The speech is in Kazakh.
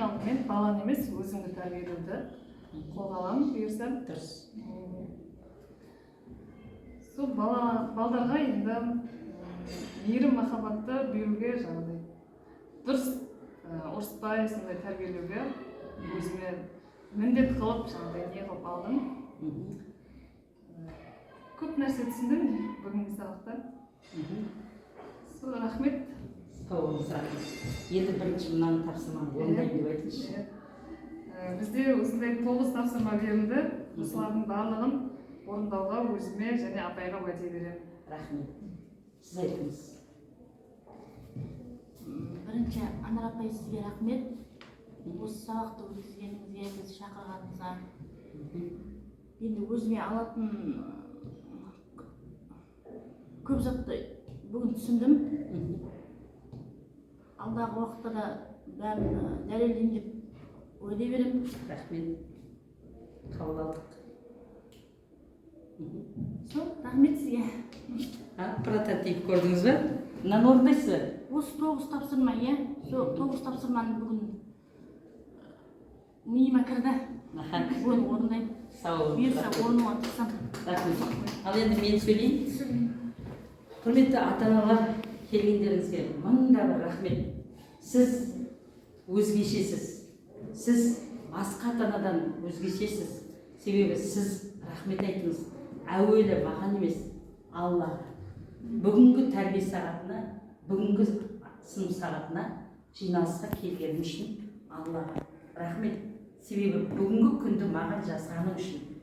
алдымен баланы емес, өзіңді тәрбиелеуді қолға аламын бұйырса. Дұрыс. Сол балдарға енді мейірім махаббатты беруге жаңағыдай дұрыс ұрыспай сондай тәрбиелеуге өзіме міндет қылып жаңағыдай не қылып алдым. Көп нәрсе түсіндім бүгінгі сабақта. Сол рахмет. Сау болыңыз. Енді бірінші мынаны тапсырманы орындаймын деп айтыңызшы. Бізде осындай 9 тапсырма берілді. Осылардың барлығын орындауға өзіме және апайға уәде беремін. Рахмет. Сіз айтыңыз. Бірінші Анар апай сізге рахмет. Осы сабақты өткізгеніңізге, бізді шақырғаныңызға. Енді өзіме алатын көп затты бүгін түсіндім. Алдағы уақытта да бәрін дәлелдеймін деп уәде беремін. Рахмет. Қабыл алдық. Сол, рахмет сізге. Прототип көрдіңіз бе? Мынаны орындайсыз ба? Осы 9 тапсырма, иә? Сол 9 тапсырманы бүгін миыма кірді. Бүгін орындаймын. Сау болыңыз. Бұйырса орындауға тырысам. Рахмет. Ал енді мен сөйлейін. Құрметті ата-аналар, келгендеріңізге мыңда бір рахмет. Сіз өзгешесіз. Сіз басқа ата-анадан өзгешесіз. Себебі сіз рахмет айтыңыз. Әуелі маған емес, Аллаға. Бүгінгі тәрбие сағатына, бүгінгі сынып сағатына жиналысқа келгенім үшін Аллаға рахмет. Себебі бүгінгі күнді маған жасағаның үшін.